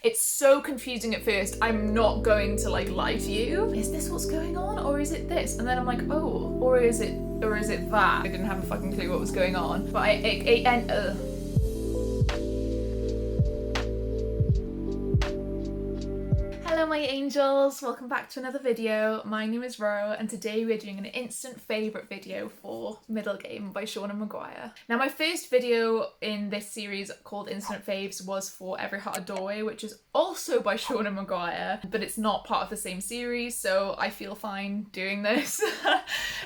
It's so confusing at first. I'm not going to like lie to you. Is this what's going on, or is it this? And then I'm like, oh, or is it that? I didn't have a fucking clue what was going on. But Hello my angels, welcome back to another video. My name is Ro and today we're doing an instant favourite video for Middlegame by Seanan Mcguire. Now my first video in this series called Instant Faves was for Every Heart a Doorway, which is also by Seanan Mcguire, but it's not part of the same series, so I feel fine doing this.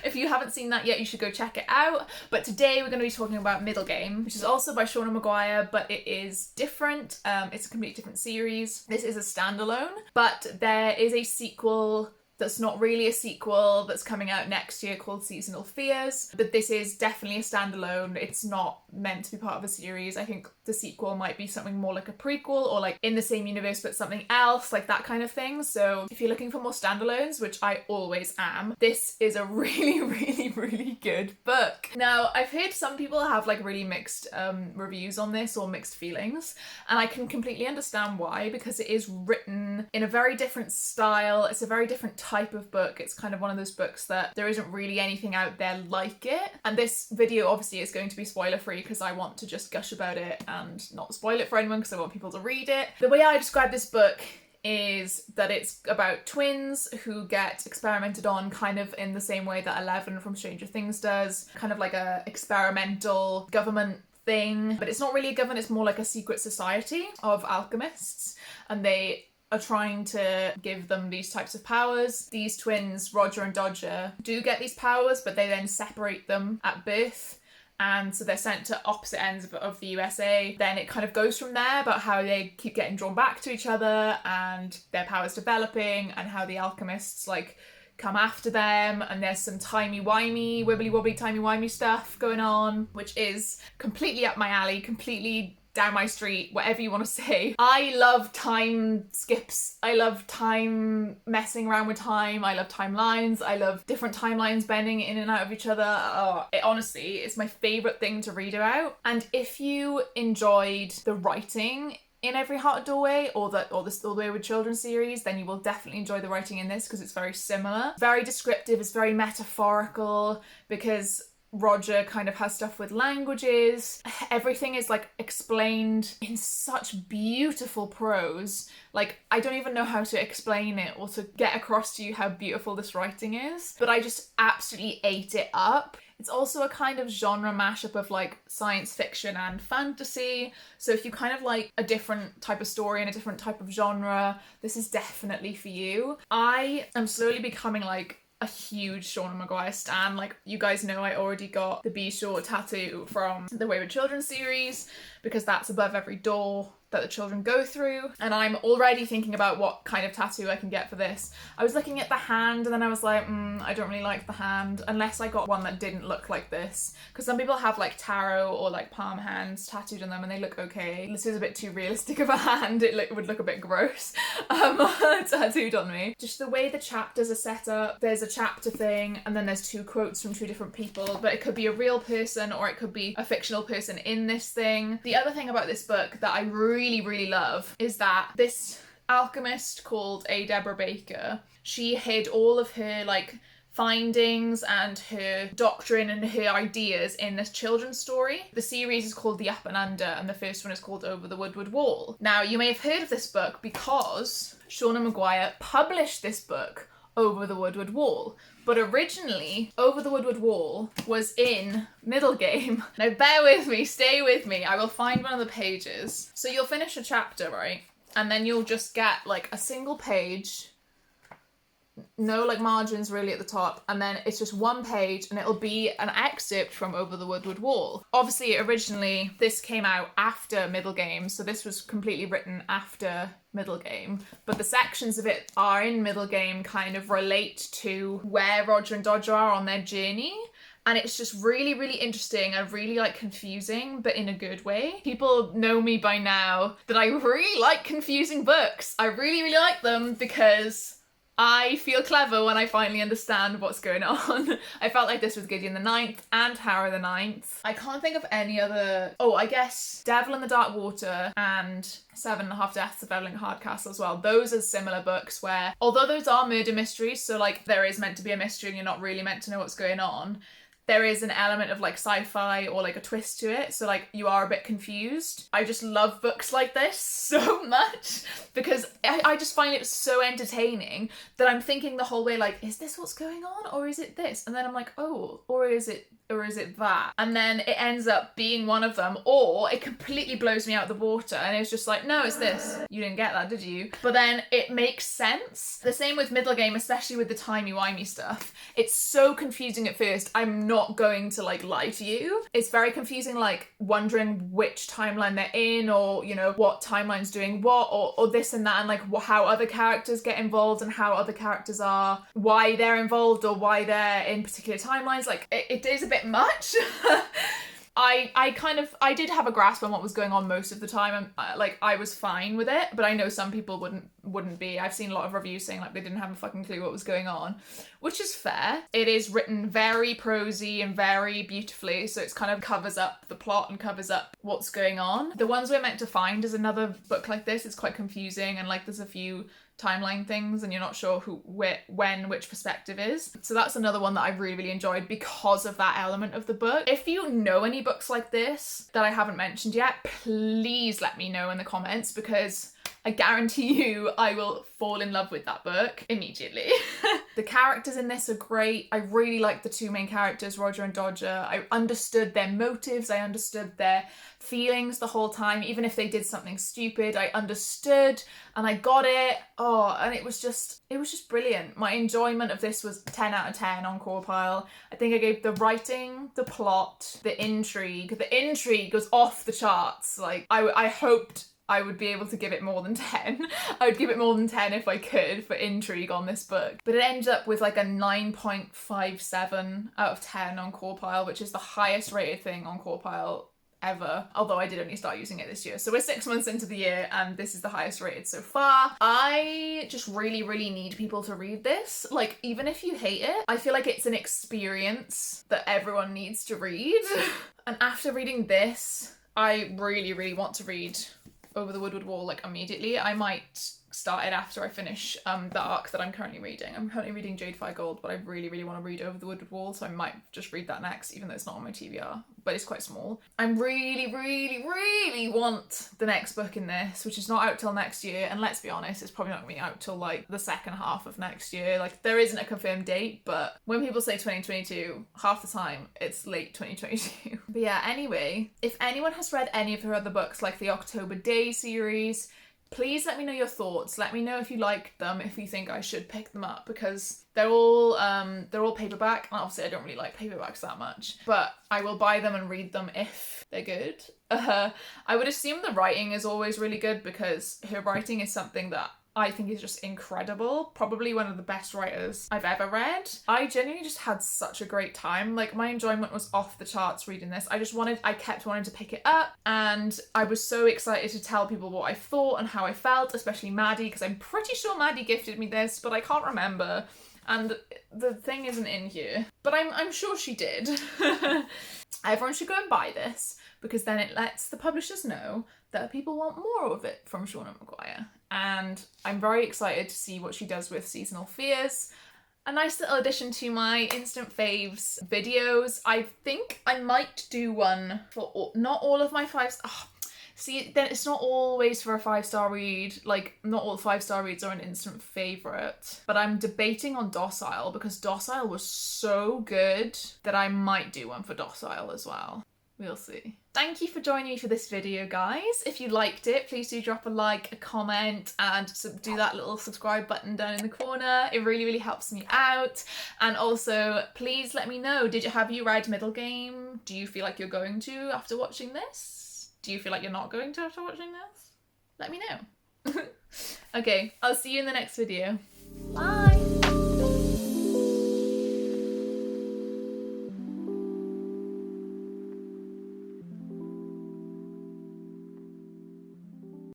If you haven't seen that yet, you should go check it out. But today we're going to be talking about Middlegame, which is also by Seanan Mcguire, but it is different. It's a completely different series. This is a standalone. But there is a sequel that's not really a sequel that's coming out next year called Seasonal Fears. But this is definitely a standalone. It's not meant to be part of a series. I think the sequel might be something more like a prequel or like in the same universe but something else, like that kind of thing. So if you're looking for more standalones, which I always am, this is a really good book. Now, I've heard some people have like really mixed reviews on this or mixed feelings, and I can completely understand why, because it is written in a very different style. It's a very different type of book. It's kind of one of those books that there isn't really anything out there like it. And this video obviously is going to be spoiler free because I want to just gush about it and not spoil it for anyone because I want people to read it. The way I describe this book is that it's about twins who get experimented on kind of in the same way that Eleven from Stranger Things does, kind of like a experimental government thing, but it's not really a government, it's more like a secret society of alchemists, and they are trying to give them these types of powers. These twins, Roger and Dodger, do get these powers, but they then separate them at birth. And so they're sent to opposite ends of the USA. Then it kind of goes from there about how they keep getting drawn back to each other and their powers developing and how the alchemists like come after them. And there's some timey-wimey, wibbly-wobbly timey-wimey stuff going on, which is completely up my alley, completely down my street, whatever you want to say. I love time skips. I love time messing around with time. I love timelines. I love different timelines bending in and out of each other. Oh, it honestly is my favourite thing to read about. And if you enjoyed the writing in Every Heart a Doorway or the Way with Children series, then you will definitely enjoy the writing in this because it's very similar. Very descriptive, it's very metaphorical because Roger kind of has stuff with languages. Everything is like explained in such beautiful prose. Like, I don't even know how to explain it or to get across to you how beautiful this writing is, but I just absolutely ate it up. It's also a kind of genre mashup of like science fiction and fantasy. So if you kind of like a different type of story and a different type of genre, this is definitely for you. I am slowly becoming like a huge Seanan Mcguire stan. Like, you guys know I already got the Be Sure tattoo from the Way with Children series because that's above every door that the children go through, and I'm already thinking about what kind of tattoo I can get for this. I was looking at the hand and then I was like, I don't really like the hand unless I got one that didn't look like this, because some people have like tarot or like palm hands tattooed on them and they look okay. This is a bit too realistic of a hand. It would look a bit gross tattooed on me. Just the way the chapters are set up, there's a chapter thing and then there's two quotes from two different people, but it could be a real person or it could be a fictional person in this thing. The other thing about this book that I really love is that this alchemist called A. Deborah Baker, she hid all of her like findings and her doctrine and her ideas in this children's story. The series is called The Up and Under and the first one is called Over the Woodward Wall. Now, you may have heard of this book because Seanan Mcguire published this book, Over the Woodward Wall. But originally, Over the Woodward Wall was in Middlegame. Now bear with me, stay with me, I will find one of the pages. So you'll finish a chapter, right? And then you'll just get like a single page, no like margins really at the top, and then it's just one page and it'll be an excerpt from Over the Woodward Wall. Obviously, originally this came out after Middlegame, so this was completely written after Middlegame, but the sections of it are in Middlegame kind of relate to where Roger and Dodger are on their journey. And it's just really interesting and really like confusing, but in a good way. People know me by now that I really like confusing books. I really like them because I feel clever when I finally understand what's going on. I felt like this with Gideon the Ninth and Harrow the Ninth. I can't think of any other... Oh, I guess Devil in the Dark Water and 7.5 Deaths of Evelyn Hardcastle as well. Those are similar books where, although those are murder mysteries, so like there is meant to be a mystery and you're not really meant to know what's going on, there is an element of like sci-fi or like a twist to it, so like you are a bit confused. I just love books like this so much because I just find it so entertaining that I'm thinking the whole way like, is this what's going on or is it this? And then I'm like, oh, or is it that? And then it ends up being one of them, or it completely blows me out of the water and it's just like, no, it's this. You didn't get that, did you? But then it makes sense. The same with Middlegame, especially with the timey-wimey stuff. It's so confusing at first. I'm not going to like lie to you. It's very confusing, like wondering which timeline they're in, or you know, what timeline's doing what, or this and that, and like how other characters get involved and how other characters are, why they're involved or why they're in particular timelines. Like it is a bit much. I did have a grasp on what was going on most of the time, and like I was fine with it, but I know some people wouldn't be. I've seen a lot of reviews saying like they didn't have a fucking clue what was going on, which is fair. It is written very prosy and very beautifully, so it's kind of covers up the plot and covers up what's going on. The Ones We're Meant to Find is another book like this. It's quite confusing and like there's a few timeline things and you're not sure who, where, when, which perspective is. So that's another one that I really, really enjoyed because of that element of the book. If you know any books like this that I haven't mentioned yet, please let me know in the comments, because I guarantee you I will fall in love with that book immediately. The characters in this are great. I really like the two main characters, Roger and Dodger. I understood their motives. I understood their feelings the whole time. Even if they did something stupid, I understood and I got it. Oh, and it was just brilliant. My enjoyment of this was 10 out of 10 on Core Pile. I think I gave the writing, the plot, the intrigue. The intrigue was off the charts. Like I hoped I would be able to give it more than 10. I would give it more than 10 if I could for intrigue on this book. But it ends up with like a 9.57 out of 10 on Core Pile, which is the highest rated thing on Core Pile ever, although I did only start using it this year. So we're 6 months into the year and this is the highest rated so far. I just really, really need people to read this. Like, even if you hate it, I feel like it's an experience that everyone needs to read. And after reading this, I really, really want to read Over the Woodward Wall like immediately. I might start it after I finish the arc that I'm currently reading. I'm currently reading Jade Fire Gold, but I really, really want to read Over the Woodward Wall, so I might just read that next, even though it's not on my TBR, but it's quite small. I really, really, really want the next book in this, which is not out till next year, and let's be honest, it's probably not going to be out till like the second half of next year. Like, there isn't a confirmed date, but when people say 2022, half the time it's late 2022. But yeah, anyway, if anyone has read any of her other books, like the October Day series, please let me know your thoughts. Let me know if you liked them, if you think I should pick them up, because they're all paperback. And obviously I don't really like paperbacks that much, but I will buy them and read them if they're good. I would assume the writing is always really good, because her writing is something that I think is just incredible. Probably one of the best writers I've ever read. I genuinely just had such a great time. Like, my enjoyment was off the charts reading this. I kept wanting to pick it up, and I was so excited to tell people what I thought and how I felt, especially Maddie, because I'm pretty sure Maddie gifted me this, but I can't remember. And the thing isn't in here, but I'm sure she did. Everyone should go and buy this, because then it lets the publishers know that people want more of it from Seanan Mcguire. And I'm very excited to see what she does with Seasonal Fears. A nice little addition to my Instant Faves videos. I think I might do one for not all of my 5 stars. Oh, see, then it's not always for a 5-star read. Like, not all 5-star reads are an instant favourite. But I'm debating on Docile, because Docile was so good that I might do one for Docile as well. We'll see. Thank you for joining me for this video, guys. If you liked it, please do drop a like, a comment, and do that little subscribe button down in the corner. It really, really helps me out. And also, please let me know, have you read Middlegame? Do you feel like you're going to after watching this? Do you feel like you're not going to after watching this? Let me know. Okay, I'll see you in the next video. Bye!